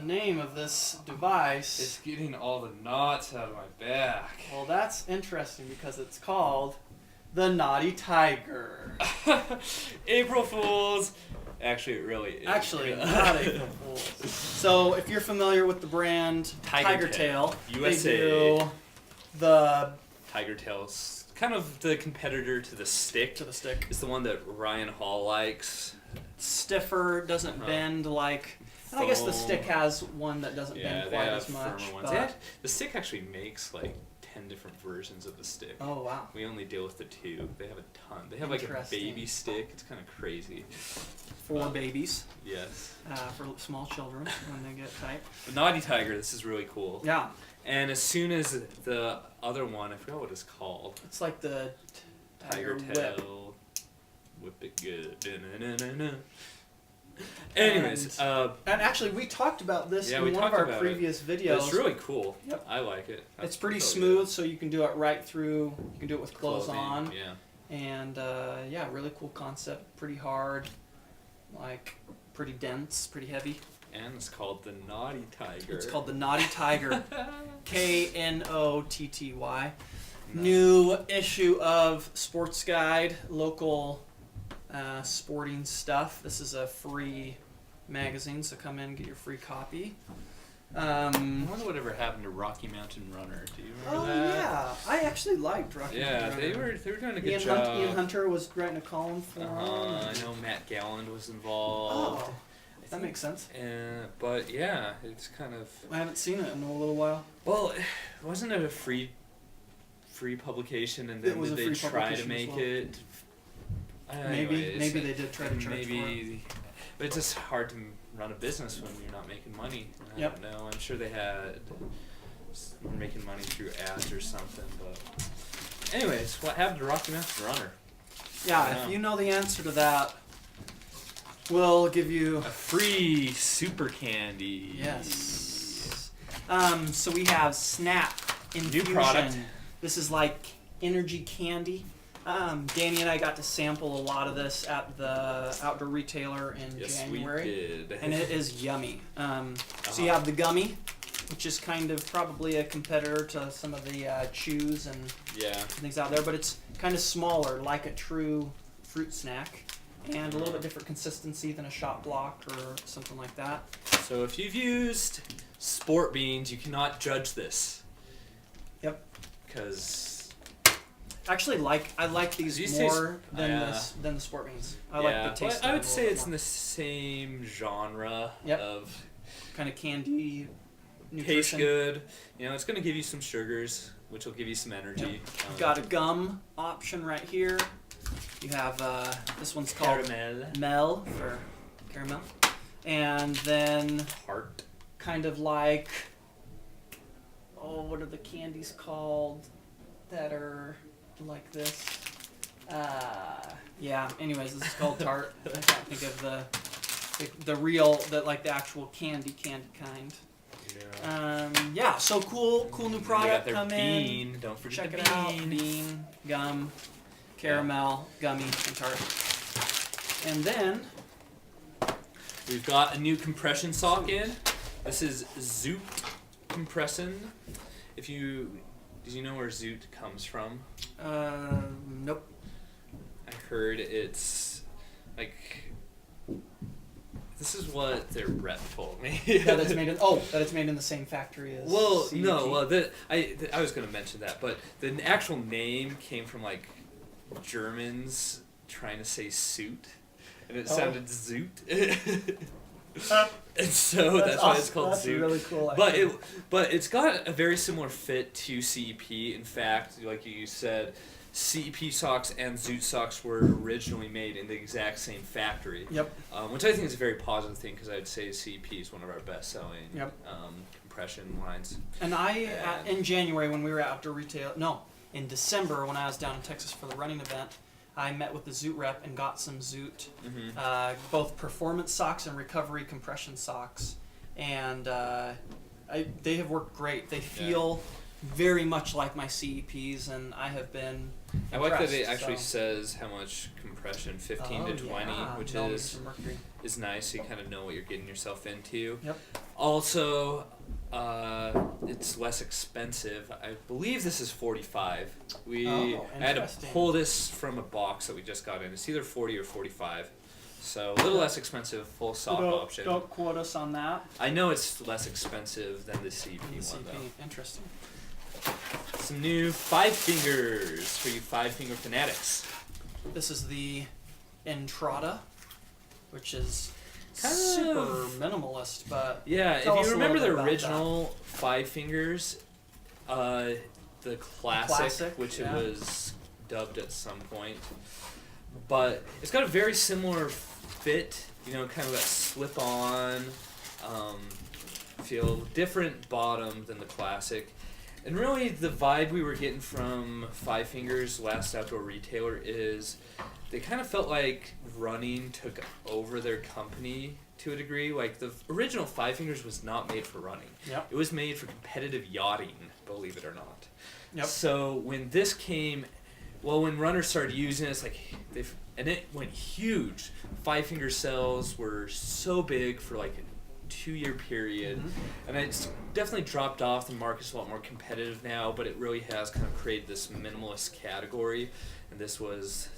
name of this device. It's getting all the knots out of my back. Well, that's interesting because it's called the Knotty Tiger. April Fools. Actually, it really is. Actually, not April Fools. So, if you're familiar with the brand Tiger Tail, USA. they do the Tiger Tail's kind of the competitor to the stick. It's the one that Ryan Hall likes. Stiffer, doesn't bend like. And I guess the stick has one that doesn't bend quite as much. But the stick actually makes like 10 different versions of the stick. Oh wow! We only deal with the 2. They have a ton. They have like a baby stick. It's kind of crazy. For babies. Yes. For small children when they get tight. The Knotty Tiger. This is really cool. Yeah. And as soon as the other one, I forgot what it's called. It's like the Tiger Whip. Tail. Whip it good. Da-na-na-na-na. Anyways, and actually we talked about this in one of our previous videos. It's really cool. Yep. I like it. It's pretty smooth, so you can do it right through. You can do it with clothes on. Yeah. And yeah, really cool concept. Pretty hard, like pretty dense, pretty heavy. And it's called the Knotty Tiger. It's called the Knotty Tiger. Knotty. New issue of Sports Guide, local sporting stuff. This is a free magazine, so come in and get your free copy. I wonder whatever happened to Rocky Mountain Runner. Do you remember that? Oh yeah, I actually liked Rocky Mountain Runner. Yeah, they were doing a good job. Ian Hunter was writing a column for them. I know Matt Galland was involved. Oh, that makes sense. But yeah, it's kind of. I haven't seen it in a little while. Well, wasn't it a free publication, and then did they try to make it? Maybe they did try to charge for it. But it's just hard to run a business when you're not making money. I don't know. I'm sure they were making money through ads or something. But anyways, what happened to Rocky Mountain Runner? Yeah, if you know the answer to that, we'll give you a free super candy. Yes. So we have Snap Infusion. New product. This is like energy candy. Danny and I got to sample a lot of this at the outdoor retailer in January. We did. And it is yummy. So you have the Gummy, which is kind of probably a competitor to some of the chews and things out there, but it's kind of smaller, like a true fruit snack, and a little bit different consistency than a Shot Block or something like that. So if you've used Sport Beans, you cannot judge this. Yep. Because actually, I like these more than the Sport Beans. I like the taste. I would say it's in the same genre of kind of candy. Nutrition. Tastes good. You know, it's going to give you some sugars, which will give you some energy. You've got a gum option right here. You have this one's called Mel for caramel, and then Tart. Kind of like what are the candies called that are like this? Anyways, this is called Tart. I can't think of the real, like the actual candy kind. Yeah. So cool new product come bean. in. Don't forget Check it out. Bean, gum, caramel, gummy, and Tart. And then we've got a new compression sock in. This is ZOOT compression. Did you know where ZOOT comes from? Nope. I heard it's like. This is what their rep told me. that it's made in the same factory as. Well, CEG. no. Well, I was going to mention that, but the actual name came from like Germans trying to say suit, and it sounded zoot. And so that's why it's called That's ZOOT. Really cool. But it's got a very similar fit to CEP. In fact, like you said, CEP socks and ZOOT socks were originally made in the exact same factory. Yep. Which I think is a very positive thing because I'd say CEP is one of our best-selling compression lines. And in January when we were at outdoor retail, in December when I was down in Texas for the running event, I met with the ZOOT rep and got some ZOOT, both performance socks and recovery compression socks, and they have worked great. They feel very much like my CEPs, and I have been I like that it impressed, actually so. says how much compression, 15 to 20, which millimeters of mercury. is nice, so you kind of know what you're getting yourself into. Yep. Also, it's less expensive. I believe this is 45. I had to interesting. pull this from a box that we just got in. It's either 40 or 45. So a little less expensive, full soft option. Don't quote us on that. I know it's less expensive than the CP one though. Interesting. Some new Five Fingers for you Five Finger fanatics. This is the Entrada, which is Kind super of- minimalist, but Yeah, tell if us you a remember little the bit about original Five Fingers, the classic, which it yeah. was dubbed at some point, but it's got a very similar fit, you know, kind of that slip-on feel, different bottom than the classic. And really the vibe we were getting from Five Fingers, last outdoor retailer, is they kind of felt like running took over their company to a degree. Like the original Five Fingers was not made for running. Yep. It was made for competitive yachting, believe it or not. Yep. So when this came, well, when runners started using it, it's like and it went huge. Five Finger sales were so big for like a 2-year period, and it's definitely dropped off. The market's a lot more competitive now, but it really has kind of created this minimalist category. And this was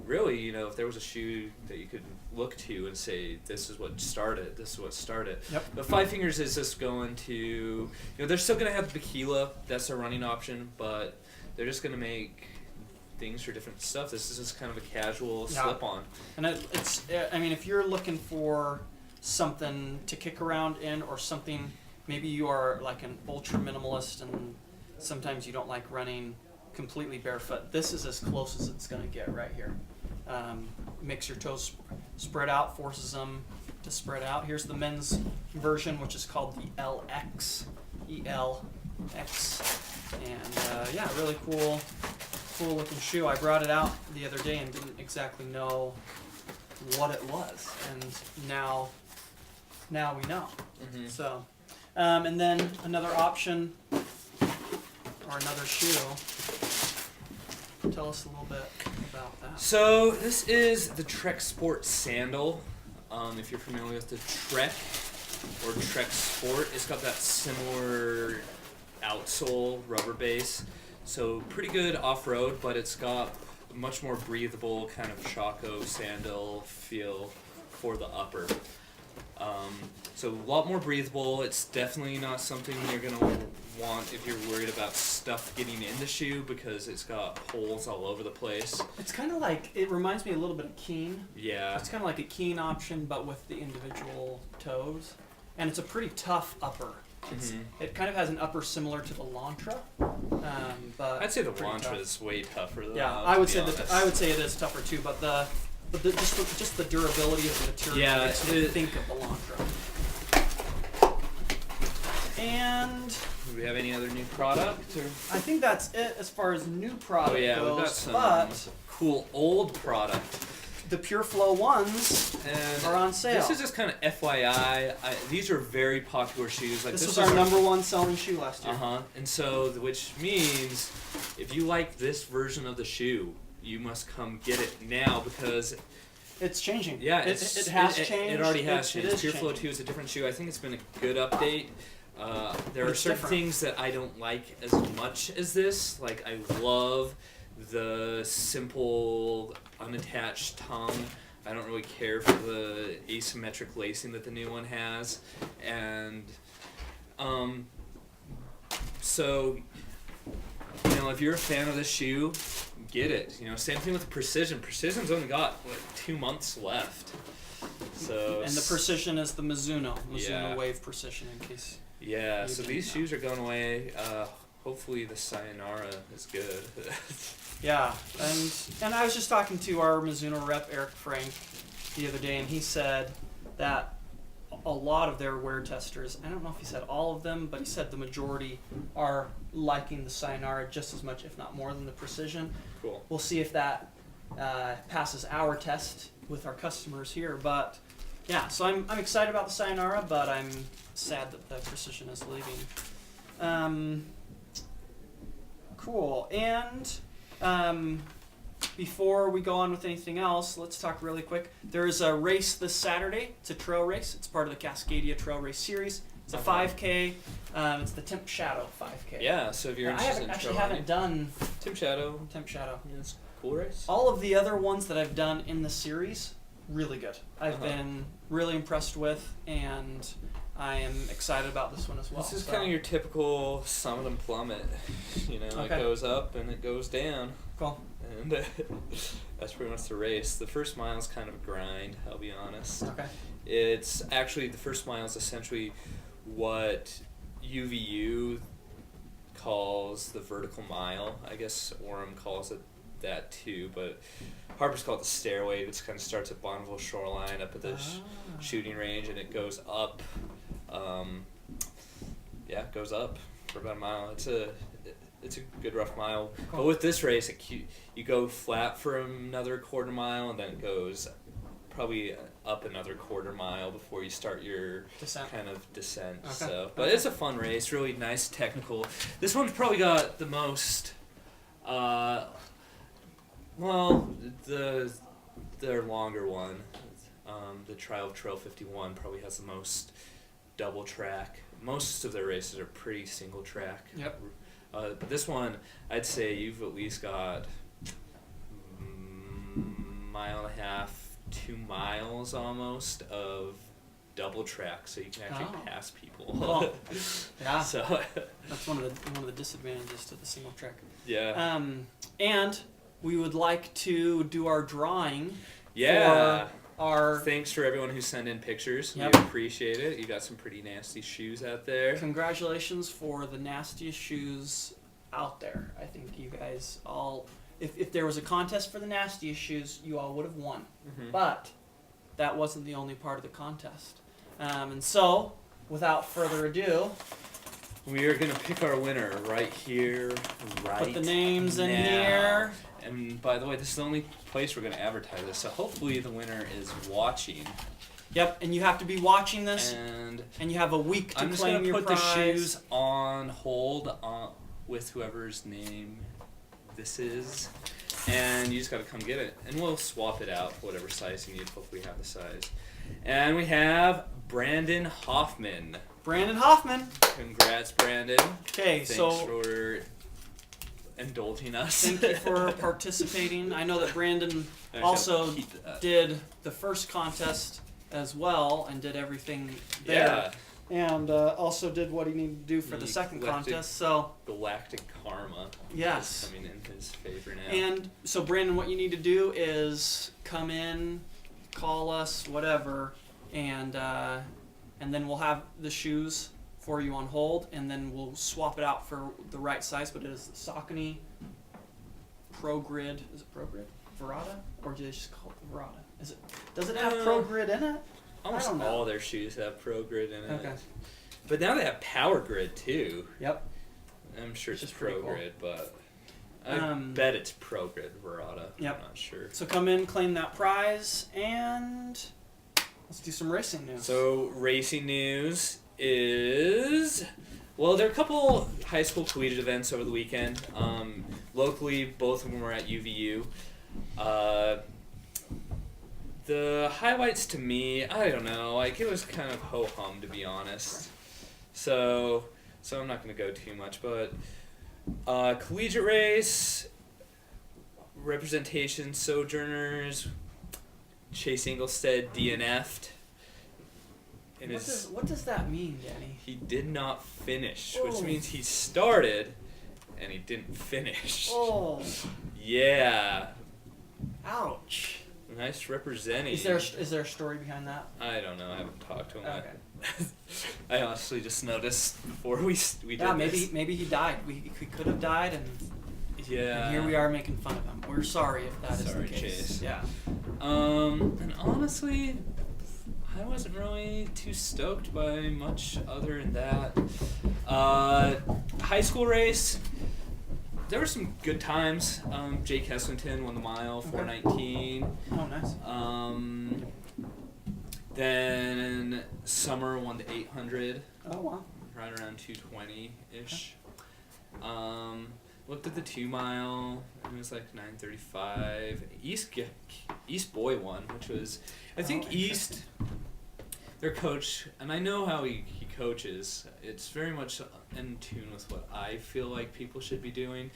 really, you know, if there was a shoe that you could look to and say, this is what started, this is what started. Yep. But Five Fingers is just going to, you know, they're still going to have the Bikila, that's their running option, but they're just going to make things for different stuff. This is just kind of a casual slip-on. And it's, I mean, if you're looking for something to kick around in, or something, maybe you are like an ultra minimalist and sometimes you don't like running completely barefoot, this is as close as it's going to get right here. Makes your toes spread out, forces them to spread out. Here's the men's version, which is called the El-X, E-L-X, and yeah, really cool looking shoe. I brought it out the other day and didn't exactly know what it was, and now we know. So, and then another option, or another shoe. Tell us a little bit about that. So this is the Treksport Sandal. If you're familiar with the Trek or Treksport, it's got that similar outsole rubber base. So pretty good off-road, but it's got a much more breathable kind of Chaco sandal feel for the upper. So a lot more breathable. It's definitely not something you're going to want if you're worried about stuff getting in the shoe, because it's got holes all over the place. It's kind of like, it reminds me a little bit of Keen. Yeah. It's kind of like a Keen option, but with the individual toes. And it's a pretty tough upper. It kind of has an upper similar to the Lantra, but I'd say the pretty Lantra tough. is way tougher though. Yeah, I would say it is tougher too, but just the durability of the material. Yeah, makes me think of the Lantra. And Do we have any other new product? Or? I think that's it as far as new product Oh yeah, goes. we've got some but cool old product. the Pureflow ones And are on sale. this is just kind of FYI. These are very popular shoes. Like This was our #1 selling shoe last year. And so, which means, if you like this version of the shoe, you must come get it now, because It's changing. yeah, it has changed. It already has It changed. is Pureflow changing. 2 is a different shoe. I think it's been a good update. There are it's certain different. things that I don't like as much as this. Like, I love the simple, unattached tongue. I don't really care for the asymmetric lacing that the new one has. And so, you know, if you're a fan of this shoe, get it. You know, same thing with the Precision. Precision's only got like 2 months left. So And the Precision is the Mizuno Yeah. Wave Precision, in case. yeah, You so didn't these know. shoes are going away. Hopefully the Sayonara is good. Yeah, and I was just talking to our Mizuno rep, Eric Frank, the other day, and he said that a lot of their wear testers, I don't know if he said all of them, but he said the majority are liking the Sayonara just as much, if not more, than the Precision. Cool. We'll see if that passes our test with our customers here, but yeah, so I'm excited about the Sayonara, but I'm sad that the Precision is leaving. Cool. And before we go on with anything else, let's talk really quick. There's a race this Saturday. It's a trail race. It's part of the Cascadia Trail Race Series. It's a 5K. It's the Timp Shadow 5K. Yeah, so if you're interested in I haven't done Timp Shadow. Timp Shadow. Yeah, it's a cool race. All of the other ones that I've done in the series, really good. I've been really impressed with, and I am excited about this one as well. This is kind of your typical summit and plummet. You know, It goes up and it goes down. Cool. And that's pretty much the race. The first mile is kind of a grind, I'll be honest. Okay. It's actually, the first mile is essentially what UVU calls the vertical mile. I guess Orem calls it that too, but Harper's called it the stairway. It kind of starts at Bonneville Shoreline up at the shooting range, and it goes up. It goes up for about a mile. It's a good rough mile. Cool. But with this race, you go flat for another quarter mile, and then it goes probably up another quarter mile before you start your kind of descent. Okay. So, but it's a fun race, really nice technical. This one's probably got the most. Their longer one, the Trail 51, probably has the most double track. Most of their races are pretty single track. Yep. But this one, I'd say you've at least got mile and a half, 2 miles almost of double track, so you can actually pass people. Cool. Yeah. So that's one of the disadvantages to the single track. Yeah. And we would like to do our drawing. Yeah. For Thanks for everyone who sent in pictures. Yep. We appreciate it. You got some pretty nasty shoes out there. Congratulations for the nastiest shoes out there. I think you guys all, if there was a contest for the nastiest shoes, you all would have won. Mm-hmm. But that wasn't the only part of the contest. And so, without further ado, we are going to pick our winner right here, right put the names now. in here. And by the way, this is the only place we're going to advertise this, so hopefully the winner is watching. Yep, and you have to be watching this, and you have a week to claim your prize. I'm just going to put the shoes on hold with whoever's name this is, and you just got to come get it, and we'll swap it out for whatever size you need. Hopefully you have the size. And we have Brandon Hoffman. Brandon Hoffman. Congrats, Brandon. Okay, Thanks for indulging us. Thank you for participating. I know that Brandon also did the first contest as well and did everything there. Yeah. And also did what he needed to do for the second contest. So galactic karma. Yes. Is coming in his favor now. And so Brandon, what you need to do is come in, call us, whatever, and then we'll have the shoes for you on hold, and then we'll swap it out for the right size. But it is the Saucony Pro Grid. Is it Pro Grid? Verada? Or do they just call it Verada? Does it have Pro Grid in it? Almost all their shoes have Pro Grid in it. Okay. But now they have Power Grid too. Yep. I'm sure it's Pro Grid, but I bet it's Pro Grid Verada. Yep. I'm not sure. So come in, claim that prize, and let's do some racing news. So racing news is, well, there are a couple high school collegiate events over the weekend. Locally, both of them were at UVU. The highlights to me, I don't know, like it was kind of ho-hum to be honest. So I'm not going to go too much, but collegiate race, representation, Sojourners, Chase Ingolstead DNF'd. What does that mean, Danny? He did not finish, which means he started and he didn't finish. Oh. Yeah. Ouch. Nice representing. Is there a story behind that? I don't know. I haven't talked to him. Okay. I honestly just noticed before we did maybe he died. We could have died, and here we are making fun of him. We're sorry if that is the case. Chase. Yeah. And honestly, I wasn't really too stoked by much other than that. High school race, there were some good times. Jake Heslington won the mile, 4:19. Oh, nice. Then Summer won the 800. Oh, wow. Right around 2:20-ish. looked at the 2 mile, and it was like 9:35. East Boy won, which was, I think East, their coach, and I know how he coaches. It's very much in tune with what I feel like people should be doing.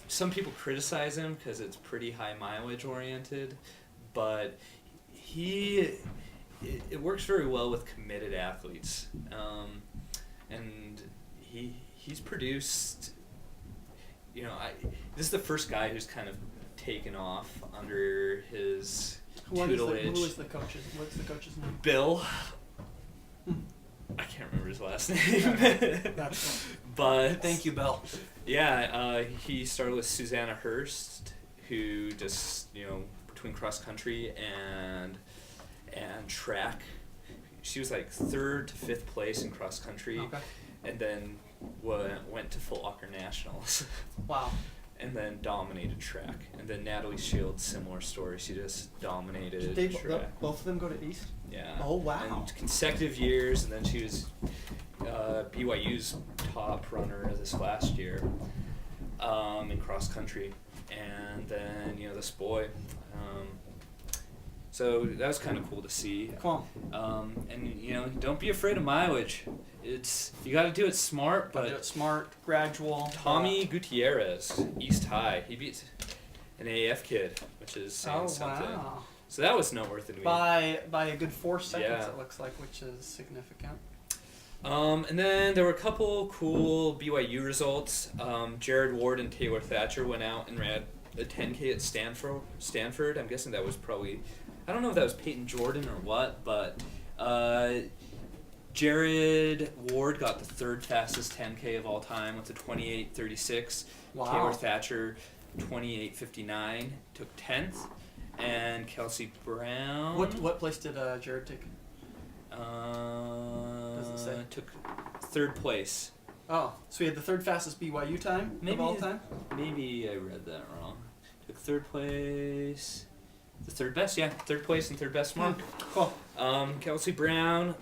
Some people criticize him because it's pretty high mileage oriented, but it works very well with committed athletes, and he's produced. You know, this is the first guy who's kind of taken off under his tutelage. Who is the coach? What's the coach's name? Bill. I can't remember his last name. That's cool. But thank you, Bill. Yeah, he started with Susanna Hurst, who just, between cross country and track, she was like 3rd to 5th place in cross country, and then went to Foot Locker Nationals. Wow. And then dominated track. And then Natalie Shields, similar story. She just dominated track. Both of them go to East? Yeah. Oh, wow. And consecutive years, and then she was BYU's top runner this last year in cross country. And then, this boy. So that was kind of cool to see. Cool. And don't be afraid of mileage. You got to do it smart, but do it smart, gradual. Tommy Gutierrez, East High, he beat an AAF kid, which is saying something. Wow. So that was noteworthy to me. By a good 4 seconds, it looks like, which is significant. And then there were a couple cool BYU results. Jared Ward and Taylor Thatcher went out and ran a 10K at Stanford. I'm guessing that was probably, I don't know if that was Peyton Jordan or what, but Jared Ward got the 3rd fastest 10K of all time with a 28:36. Wow. Taylor Thatcher, 28:59, took 10th. And Kelsey Brown. What place did Jared take? Doesn't say. Took 3rd place. Oh, so he had the 3rd fastest BYU time of all time? Maybe I read that wrong. Took 3rd place. The 3rd best, yeah. 3rd place and 3rd best mark. Cool. Kelsey Brown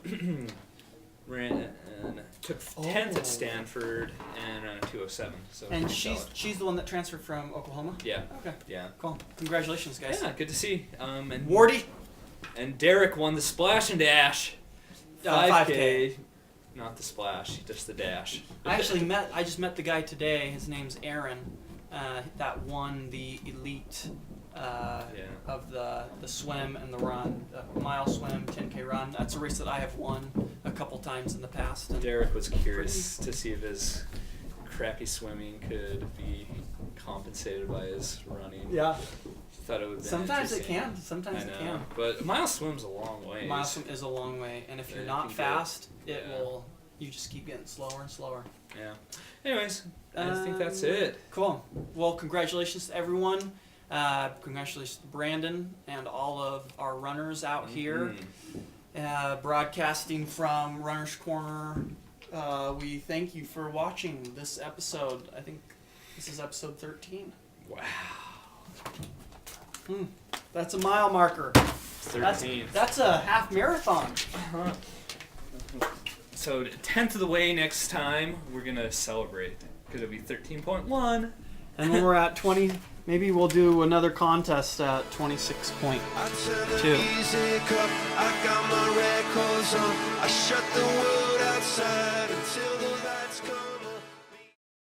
ran and took 10th at Stanford and ran a 2:07. So and she's the one that transferred from Oklahoma? Yeah. Okay. Yeah. Cool. Congratulations, guys. Yeah, good to see. And Wardy. And Derek won the splash and dash. 5K. Not the splash, just the dash. I just met the guy today. His name's Aaron. That won the elite of the swim and the run, the mile swim, 10K run. That's a race that I have won a couple times in the past. And Derek was curious to see if his crappy swimming could be compensated by his running. Yeah. Thought it would be Sometimes it can. Sometimes it can. But mile swim's a long way. Mile swim is a long way, and if you're not fast, it will. You just keep getting slower and slower. Yeah. Anyways, I think that's it. Cool. Well, congratulations to everyone. Congratulations to Brandon and all of our runners out here. Broadcasting from Runner's Corner. We thank you for watching this episode. I think this is episode 13. Wow. That's a mile marker. 13. That's a half marathon. So 10th of the way next time, we're going to celebrate. Because it'll be 13.1. And when we're at 20, maybe we'll do another contest at 26.2. I got my records on. I shut the world outside.